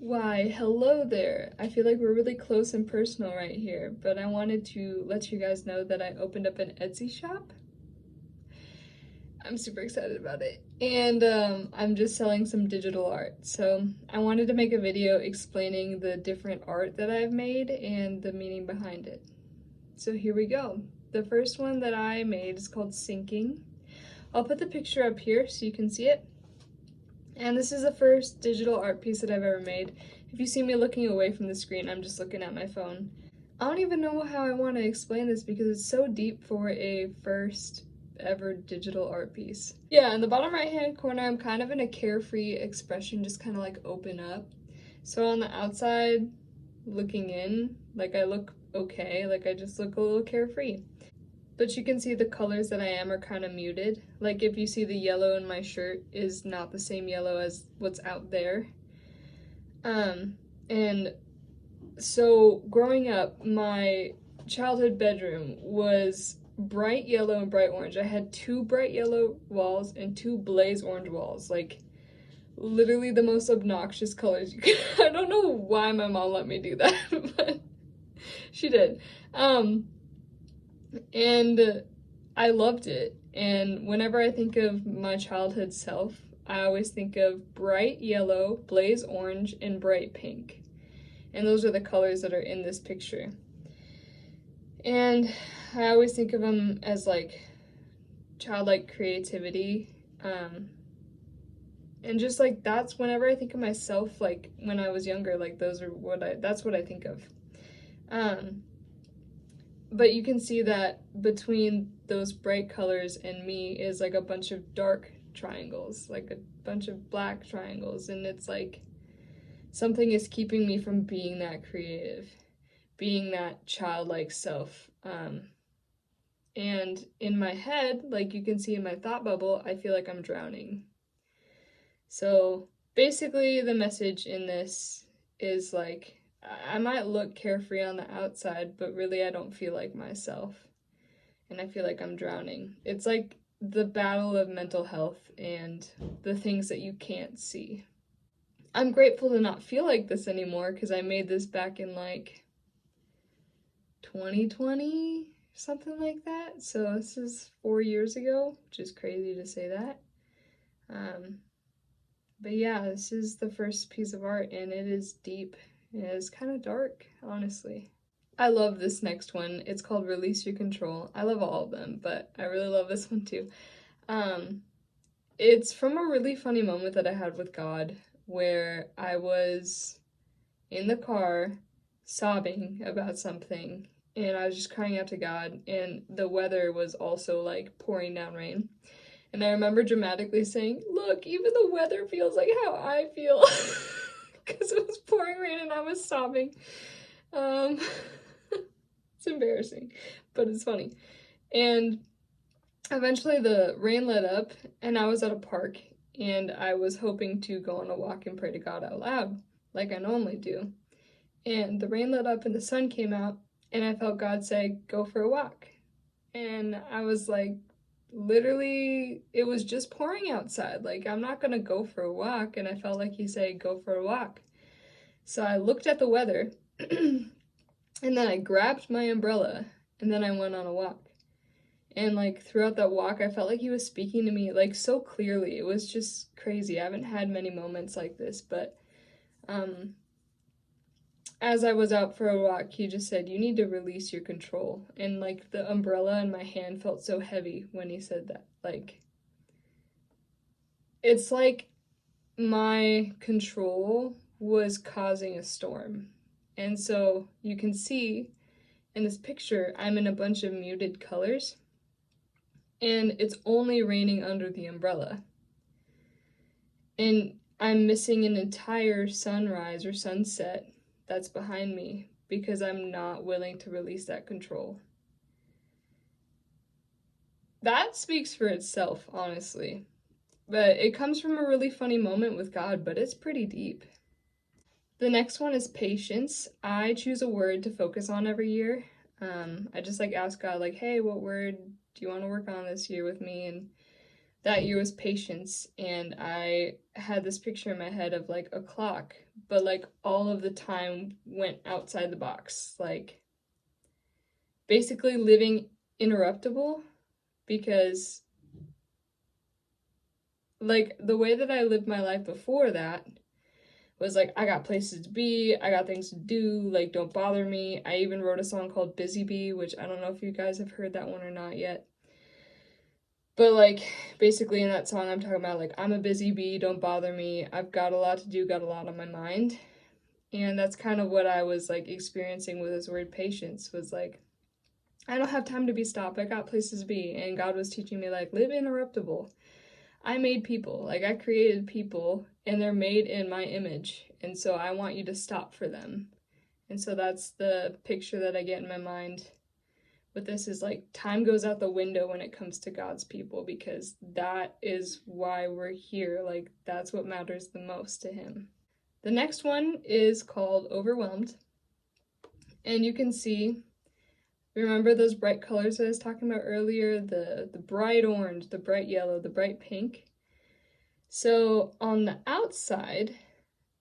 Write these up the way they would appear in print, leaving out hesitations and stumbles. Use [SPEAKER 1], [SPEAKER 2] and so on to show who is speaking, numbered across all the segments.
[SPEAKER 1] Why, hello there. I feel like we're really close and personal right here, but I wanted to let you guys know that I opened up an Etsy shop. I'm super excited about it. And I'm just selling some digital art. So I wanted to make a video explaining the different art that I've made and the meaning behind it. So here we go. The first one that I made is called Sinking. I'll put the picture up here so you can see it. And this is the first digital art piece that I've ever made. If you see me looking away from the screen, I'm just looking at my phone. I don't even know how I want to explain this because it's so deep for a first ever digital art piece. Yeah, in the bottom right hand corner, I'm kind of in a carefree expression, just kind of like open up. So on the outside, looking in, like I look okay, like I just look a little carefree. But you can see the colors that I am are kind of muted. Like if you see the yellow in my shirt is not the same yellow as what's out there. And so growing up, my childhood bedroom was bright yellow and bright orange. I had two bright yellow walls and two blaze orange walls. Like literally the most obnoxious colors you could. I don't know why my mom let me do that, but she did. And I loved it. And whenever I think of my childhood self, I always think of bright yellow, blaze orange, and bright pink. And those are the colors that are in this picture. And I always think of them as like childlike creativity. And just like that's whenever I think of myself, like when I was younger, like that's what I think of. But you can see that between those bright colors and me is like a bunch of dark triangles, like a bunch of black triangles, and it's like something is keeping me from being that creative, being that childlike self. And in my head, like you can see in my thought bubble, I feel like I'm drowning. So basically, the message in this is like, I might look carefree on the outside, but really I don't feel like myself. And I feel like I'm drowning. It's like the battle of mental health and the things that you can't see. I'm grateful to not feel like this anymore because I made this back in like 2020, something like that. So this is 4 years ago, which is crazy to say that. But yeah, this is the first piece of art and it is deep. It is kind of dark, honestly. I love this next one. It's called Release Your Control. I love all of them, but I really love this one too. It's from a really funny moment that I had with God where I was in the car sobbing about something and I was just crying out to God and the weather was also like pouring down rain. And I remember dramatically saying, "Look, even the weather feels like how I feel." Because it was pouring rain and I was sobbing. Um, it's embarrassing, but it's funny. And eventually the rain let up and I was at a park and I was hoping to go on a walk and pray to God out loud, like I normally do. And the rain let up and the sun came out and I felt God say, "Go for a walk." And I was like, literally, it was just pouring outside. Like, I'm not gonna go for a walk. And I felt like he said, "Go for a walk." So I looked at the weather and then I grabbed my umbrella and then I went on a walk. And like throughout that walk, I felt like he was speaking to me like so clearly. It was just crazy. I haven't had many moments like this, but as I was out for a walk, he just said, "You need to release your control." And like the umbrella in my hand felt so heavy when he said that. Like, it's like my control was causing a storm. And so you can see in this picture, I'm in a bunch of muted colors and it's only raining under the umbrella. And I'm missing an entire sunrise or sunset that's behind me because I'm not willing to release that control. That speaks for itself, honestly. But it comes from a really funny moment with God, but it's pretty deep. The next one is patience. I choose a word to focus on every year. I just like ask God, like, "Hey, what word do you want to work on this year with me?" And that year was patience, and I had this picture in my head of like a clock, but like all of the time went outside the box, like basically living interruptible, because like the way that I lived my life before that was like I got places to be, I got things to do, like don't bother me. I even wrote a song called Busy Bee, which I don't know if you guys have heard that one or not yet. But like basically in that song I'm talking about like I'm a busy bee, don't bother me. I've got a lot to do, got a lot on my mind. And that's kind of what I was like experiencing with this word patience, was like I don't have time to be stopped. I got places to be. And God was teaching me like live interruptible. I made people. Like I created people and they're made in my image. And so I want you to stop for them. And so that's the picture that I get in my mind with this, is like time goes out the window when it comes to God's people, because that is why we're here. Like that's what matters the most to him. The next one is called Overwhelmed. And you can see, remember those bright colors I was talking about earlier? The bright orange, the bright yellow, the bright pink. So on the outside,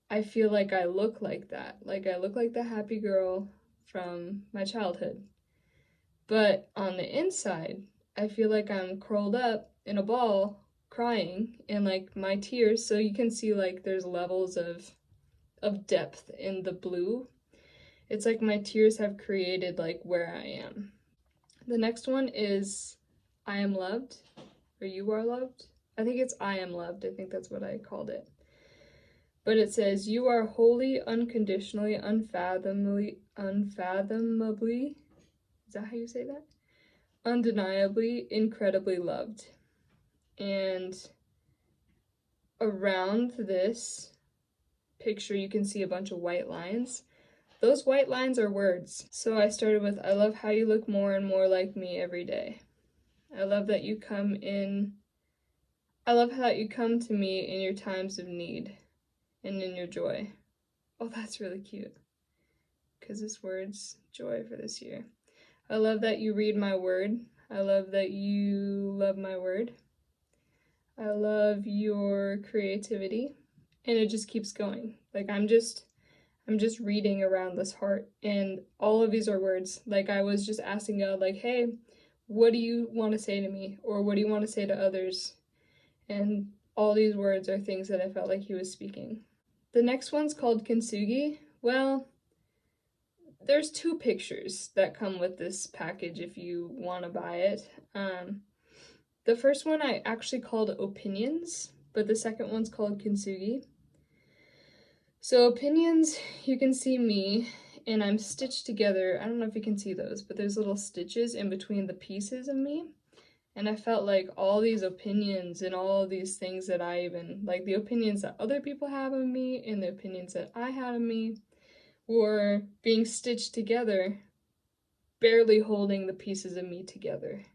[SPEAKER 1] I feel like I look like that. Like I look like the happy girl from my childhood. But on the inside, I feel like I'm curled up in a ball crying, and like my tears, so you can see like there's levels of depth in the blue. It's like my tears have created like where I am. The next one is I am loved, or you are loved. I think it's I am loved. I think that's what I called it. But it says you are wholly, unconditionally, unfathomably, is that how you say that? Undeniably, incredibly loved. And around this picture, you can see a bunch of white lines. Those white lines are words. So I started with, I love how you look more and more like me every day. I love that you come in. I love how you come to me in your times of need and in your joy. Oh, that's really cute, because this word's joy for this year. I love that you read my word. I love that you love my word. I love your creativity. And it just keeps going. Like I'm just reading around this heart, and all of these are words. Like I was just asking God like, "Hey, what do you want to say to me, or what do you want to say to others?" And all these words are things that I felt like he was speaking. The next one's called Kintsugi. Well, there's two pictures that come with this package if you want to buy it. The first one I actually called Opinions, but the second one's called Kintsugi. So Opinions, you can see me, and I'm stitched together. I don't know if you can see those, but there's little stitches in between the pieces of me. And I felt like all these opinions and all these things that I even, like the opinions that other people have of me and the opinions that I had of me, were being stitched together, barely holding the pieces of me together.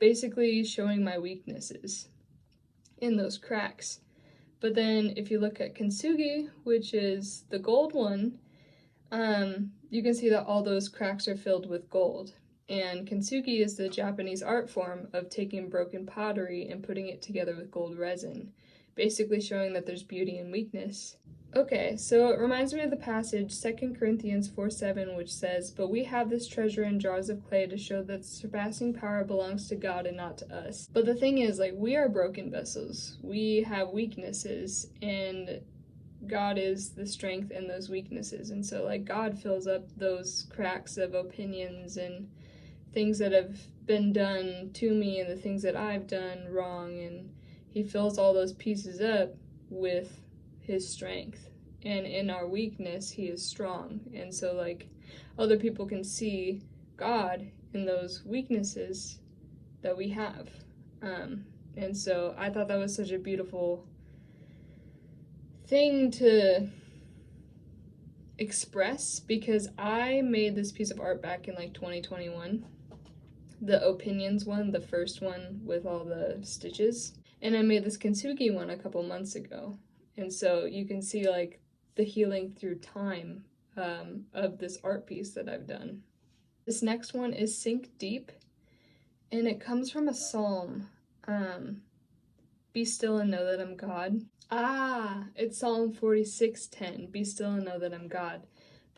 [SPEAKER 1] Basically showing my weaknesses in those cracks. But then if you look at Kintsugi, which is the gold one, you can see that all those cracks are filled with gold. And Kintsugi is the Japanese art form of taking broken pottery and putting it together with gold resin, basically showing that there's beauty in weakness. Okay, so it reminds me of the passage 2 Corinthians 4:7, which says, "But we have this treasure in jars of clay to show that the surpassing power belongs to God and not to us." But the thing is, like, we are broken vessels. We have weaknesses, and God is the strength in those weaknesses. And so, like, God fills up those cracks of opinions and things that have been done to me and the things that I've done wrong, and he fills all those pieces up with his strength. And in our weakness, he is strong. And so, like, other people can see God in those weaknesses that we have. And so I thought that was such a beautiful thing to express, because I made this piece of art back in like 2021. The Opinions one, the first one with all the stitches. And I made this Kintsugi one a couple months ago. And so you can see like the healing through time of this art piece that I've done. This next one is Sink Deep. and it comes from a psalm. Be still and know that I'm God. It's Psalm 46:10. Be still and know that I'm God.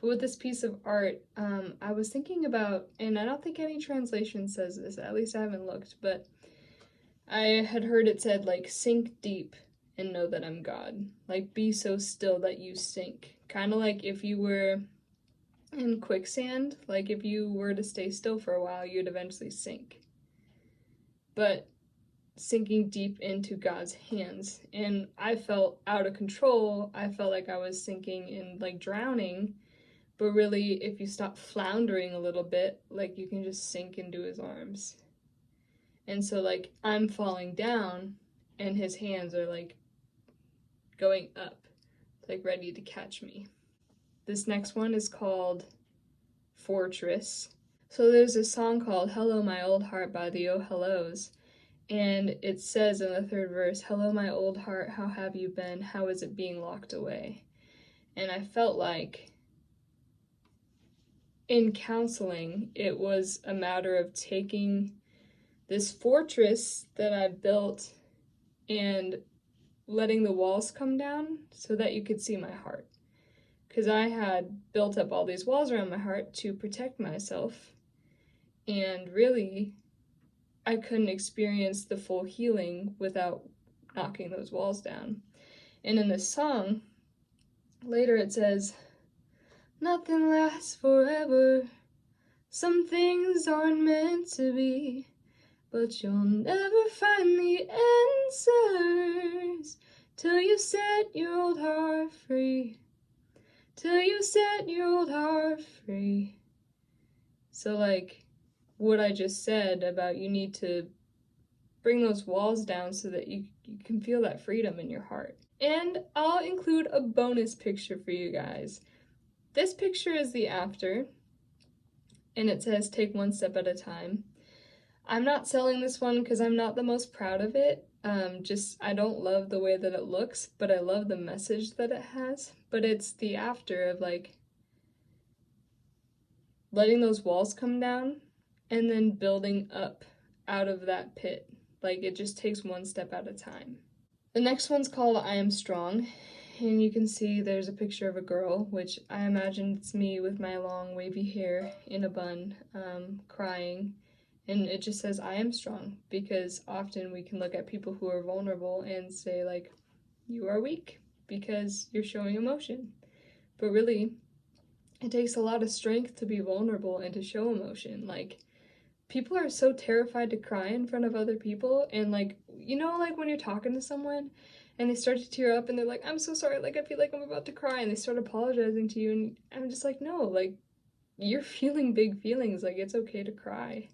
[SPEAKER 1] But with this piece of art, I was thinking about, and I don't think any translation says this, at least I haven't looked, but I had heard it said, like, sink deep and know that I'm God. Like, be so still that you sink. Kind of like if you were in quicksand, like if you were to stay still for a while, you'd eventually sink. But sinking deep into God's hands. And I felt out of control. I felt like I was sinking and like drowning. But really, if you stop floundering a little bit, like you can just sink into his arms. And so, like, I'm falling down, and his hands are like going up, like ready to catch me. This next one is called Fortress. So there's a song called Hello My Old Heart by the Oh Hellos, and it says in the third verse, hello my old heart, how have you been? How is it being locked away? And I felt like in counseling, it was a matter of taking this fortress that I've built and letting the walls come down so that you could see my heart. Because I had built up all these walls around my heart to protect myself, and really, I couldn't experience the full healing without knocking those walls down. And in this song, later it says, nothing lasts forever, some things aren't meant to be, but you'll never find the answers till you set your old heart free, till you set your old heart free. So like what I just said about you need to bring those walls down so that you can feel that freedom in your heart. And I'll include a bonus picture for you guys. This picture is the after, and it says take one step at a time. I'm not selling this one because I'm not the most proud of it. I don't love the way that it looks, but I love the message that it has. But it's the after of like letting those walls come down and then building up out of that pit. Like it just takes one step at a time. The next one's called I Am Strong, and you can see there's a picture of a girl, which I imagine it's me with my long wavy hair in a bun, crying, and it just says I am strong, because often we can look at people who are vulnerable and say like, you are weak because you're showing emotion. But really, it takes a lot of strength to be vulnerable and to show emotion. Like, people are so terrified to cry in front of other people, and like, you know, like when you're talking to someone and they start to tear up and they're like, I'm so sorry, like I feel like I'm about to cry, and they start apologizing to you, and I'm just like, no, like you're feeling big feelings, like it's okay to cry.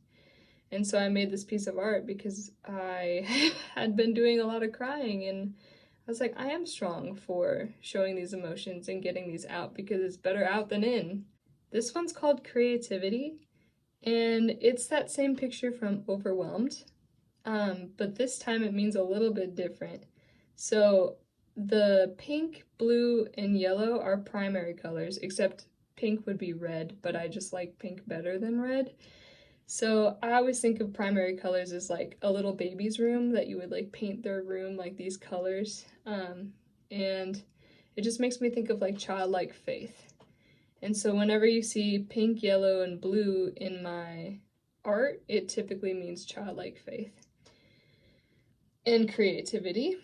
[SPEAKER 1] And so I made this piece of art because I had been doing a lot of crying, and I was like, I am strong for showing these emotions and getting these out because it's better out than in. This one's called Creativity, and it's that same picture from Overwhelmed, but this time it means a little bit different. So the pink, blue, and yellow are primary colors, except pink would be red, but I just like pink better than red. So I always think of primary colors as like a little baby's room that you would like paint their room like these colors, and it just makes me think of like childlike faith. And so whenever you see pink, yellow, and blue in my art, it typically means childlike faith and creativity.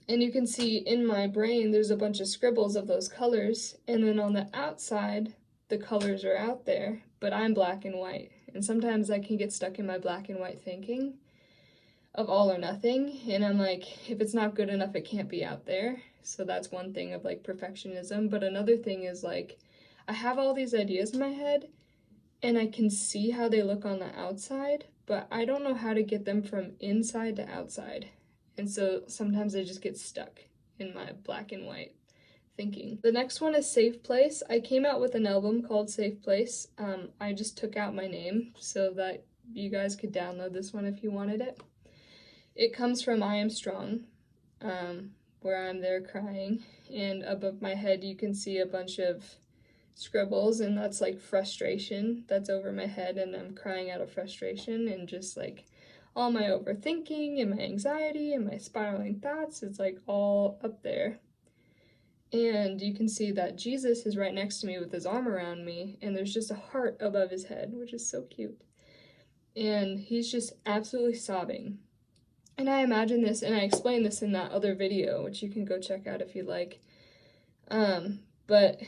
[SPEAKER 1] And you can see in my brain, there's a bunch of scribbles of those colors, and then on the outside, the colors are out there, but I'm black and white. And sometimes I can get stuck in my black and white thinking of all or nothing, and I'm like, if it's not good enough, it can't be out there. So that's one thing of like perfectionism. But another thing is like, I have all these ideas in my head and I can see how they look on the outside, but I don't know how to get them from inside to outside. And so sometimes I just get stuck in my black and white thinking. The next one is Safe Place. I came out with an album called Safe Place. I just took out my name so that you guys could download this one if you wanted it. It comes from I Am Strong, where I'm there crying, and above my head you can see a bunch of scribbles, and that's like frustration that's over my head, and I'm crying out of frustration, and just like all my overthinking and my anxiety and my spiraling thoughts, it's like all up there. And you can see that Jesus is right next to me with his arm around me, and there's just a heart above his head, which is so cute. And he's just absolutely sobbing. And I imagine this, and I explained this in that other video, which you can go check out if you like. But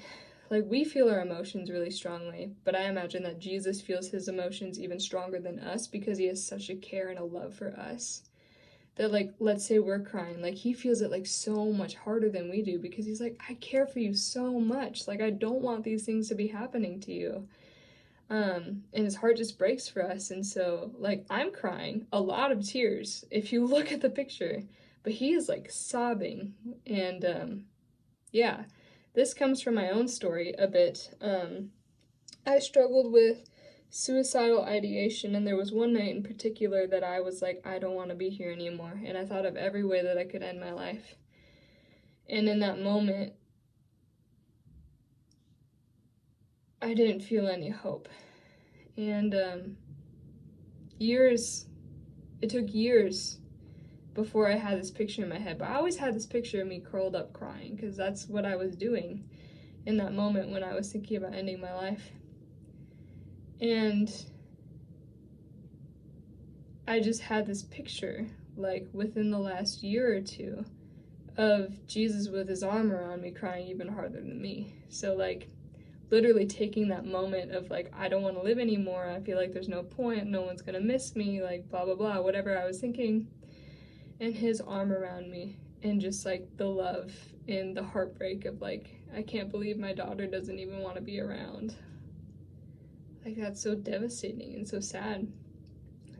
[SPEAKER 1] like, we feel our emotions really strongly, but I imagine that Jesus feels his emotions even stronger than us because he has such a care and a love for us. That, like, let's say we're crying, like, he feels it like so much harder than we do because he's like, I care for you so much. Like, I don't want these things to be happening to you. And his heart just breaks for us. And so, like, I'm crying a lot of tears if you look at the picture, but he is like sobbing. And yeah, this comes from my own story a bit. I struggled with suicidal ideation, and there was one night in particular that I was like, I don't want to be here anymore, and I thought of every way that I could end my life. And in that moment, I didn't feel any hope. And it took years before I had this picture in my head, but I always had this picture of me curled up crying, because that's what I was doing in that moment when I was thinking about ending my life. And I just had this picture, like, within the last year or two, of Jesus with his arm around me crying even harder than me. So, like, literally taking that moment of, like, I don't want to live anymore, I feel like there's no point, no one's gonna miss me, like, blah, blah, blah, whatever I was thinking, and his arm around me, and just, like, the love and the heartbreak of, like, I can't believe my daughter doesn't even want to be around. Like, that's so devastating and so sad.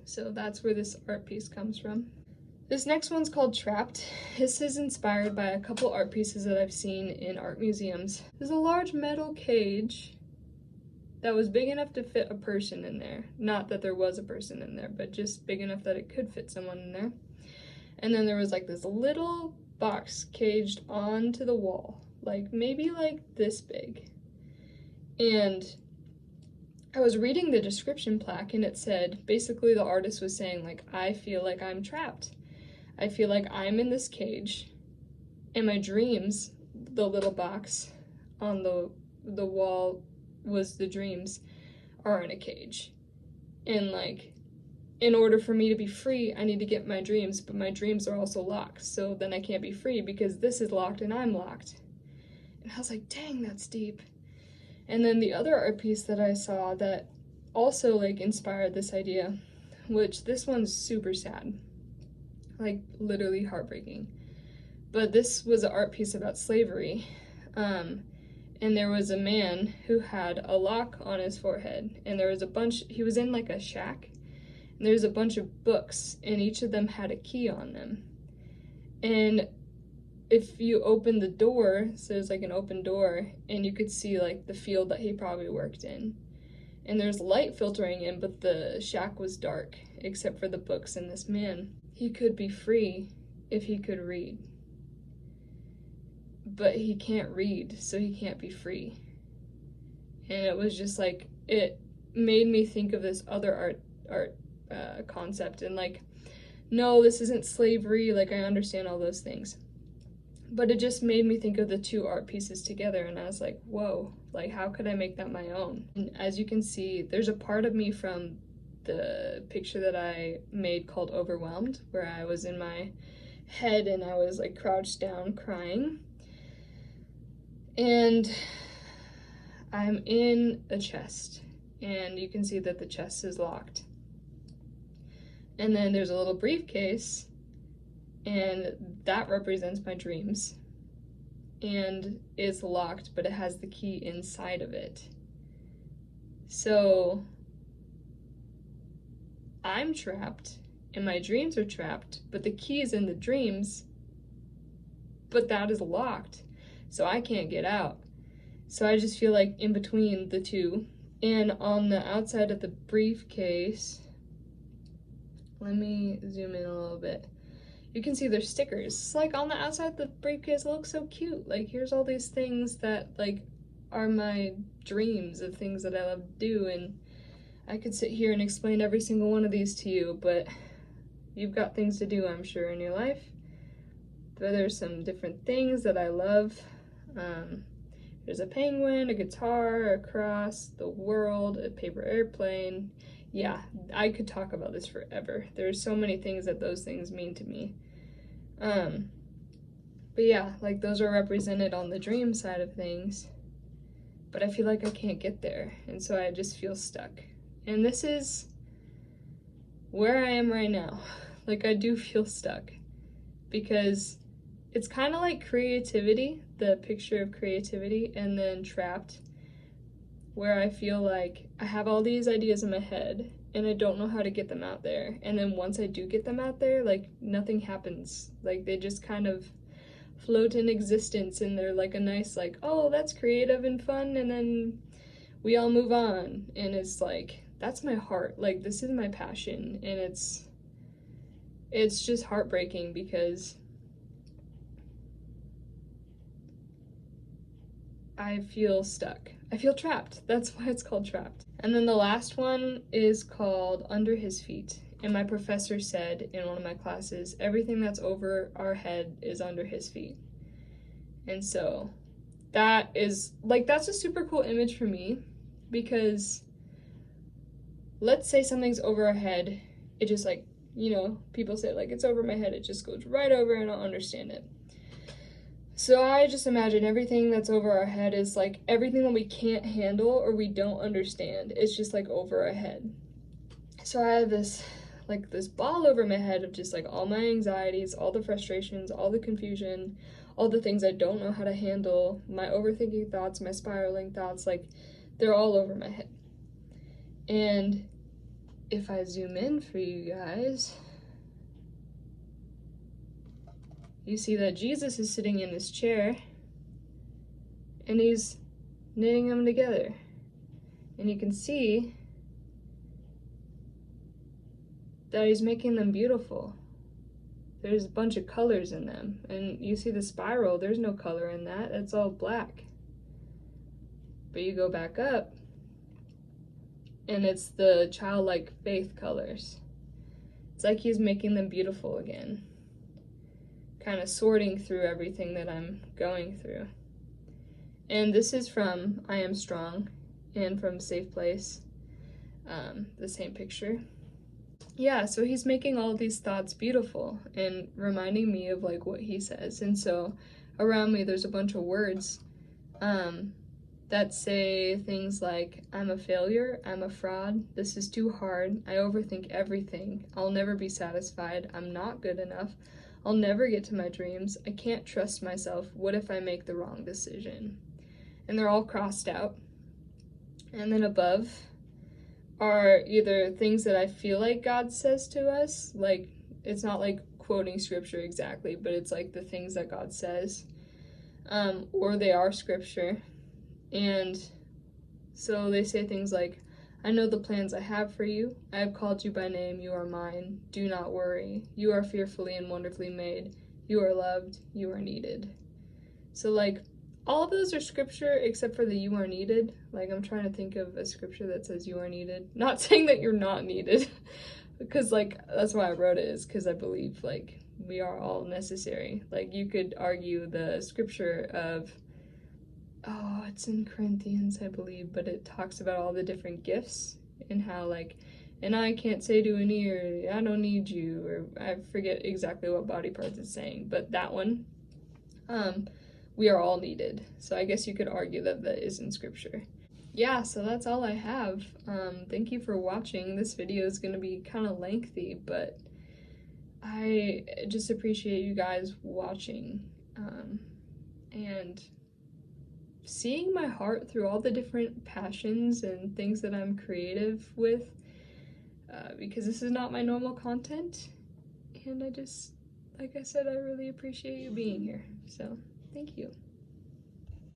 [SPEAKER 1] So that's where this art piece comes from. This next one's called Trapped. This is inspired by a couple art pieces that I've seen in art museums. There's a large metal cage that was big enough to fit a person in there. Not that there was a person in there, but just big enough that it could fit someone in there. And then there was like this little box caged onto the wall, like maybe like this big. And I was reading the description plaque, and it said, basically the artist was saying, like, I feel like I'm trapped. I feel like I'm in this cage, and my dreams, the little box on the wall was the dreams, are in a cage. And, like, in order for me to be free, I need to get my dreams, but my dreams are also locked, so then I can't be free because this is locked and I'm locked. And I was like, dang, that's deep. And then the other art piece that I saw that also, like, inspired this idea, which this one's super sad, like, literally heartbreaking. But this was an art piece about slavery. And there was a man who had a lock on his forehead, and there was a bunch, he was in like a shack, and there's a bunch of books, and each of them had a key on them. And if you open the door, so there's like an open door, and you could see like the field that he probably worked in. And there's light filtering in, but the shack was dark, except for the books and this man. He could be free if he could read. But he can't read, so he can't be free. And it was just like, it made me think of this other art concept, and like, no, this isn't slavery, like, I understand all those things. But it just made me think of the two art pieces together, and I was like, whoa, like, how could I make that my own? And as you can see, there's a part of me from the picture that I made called Overwhelmed, where I was in my head and I was like crouched down crying. And I'm in a chest, and you can see that the chest is locked. And then there's a little briefcase, and that represents my dreams. And it's locked, but it has the key inside of it. So I'm trapped, and my dreams are trapped, but the key is in the dreams, but that is locked, so I can't get out. So I just feel like in between the two. And on the outside of the briefcase, let me zoom in a little bit. You can see there's stickers. Like, on the outside of the briefcase, it looks so cute. Like, here's all these things that, like, are my dreams of things that I love to do, and I could sit here and explain every single one of these to you, but you've got things to do, I'm sure, in your life. But there's some different things that I love. There's a penguin, a guitar, a cross, the world, a paper airplane. Yeah, I could talk about this forever. There's so many things that those things mean to me. But yeah, like those are represented on the dream side of things. But I feel like I can't get there, and so I just feel stuck. And this is where I am right now. Like, I do feel stuck because it's kind of like creativity, the picture of creativity, and then trapped, where I feel like I have all these ideas in my head and I don't know how to get them out there. And then once I do get them out there, like nothing happens. Like they just kind of float in existence, and they're like a nice, like, oh, that's creative and fun, and then we all move on. And it's like, that's my heart. Like, this is my passion, and it's just heartbreaking because I feel stuck. I feel trapped. That's why it's called Trapped. And then the last one is called Under His Feet. And my professor said in one of my classes, everything that's over our head is under his feet. And so that is, like, that's a super cool image for me, because let's say something's over our head, it just, like, you know, people say, like, it's over my head, it just goes right over and I'll understand it. So I just imagine everything that's over our head is like everything that we can't handle or we don't understand. It's just like over our head. So I have this, like, this ball over my head of just like all my anxieties, all the frustrations, all the confusion, all the things I don't know how to handle, my overthinking thoughts, my spiraling thoughts, like they're all over my head. And if I zoom in for you guys, you see that Jesus is sitting in his chair and he's knitting them together. And you can see that he's making them beautiful. There's a bunch of colors in them. And you see the spiral, there's no color in that. It's all black. But you go back up and it's the childlike faith colors. It's like he's making them beautiful again. Kind of sorting through everything that I'm going through. And this is from I Am Strong and from Safe Place, the same picture. Yeah, so he's making all these thoughts beautiful and reminding me of like what he says. And so around me there's a bunch of words that say things like, I'm a failure, I'm a fraud, this is too hard, I overthink everything, I'll never be satisfied, I'm not good enough, I'll never get to my dreams, I can't trust myself, what if I make the wrong decision? And they're all crossed out. And then above are either things that I feel like God says to us, like, it's not like quoting scripture exactly, but it's like the things that God says, or they are scripture. And so they say things like, I know the plans I have for you. I have called you by name. You are mine. Do not worry. You are fearfully and wonderfully made. You are loved. You are needed. So, like, all of those are scripture except for the you are needed. Like, I'm trying to think of a scripture that says you are needed. Not saying that you're not needed, because, like, that's why I wrote it, is because I believe, like, we are all necessary. Like, you could argue the scripture of, oh, it's in Corinthians, I believe, but it talks about all the different gifts and how, like, and I can't say to an ear, I don't need you, or I forget exactly what body parts it's saying, but that one, we are all needed. So I guess you could argue that that is in scripture. Yeah, so that's all I have. Thank you for watching. This video is going to be kind of lengthy, but I just appreciate you guys watching and seeing my heart through all the different passions and things that I'm creative with, because this is not my normal content, and I just, like I said, I really appreciate you being here, so thank you.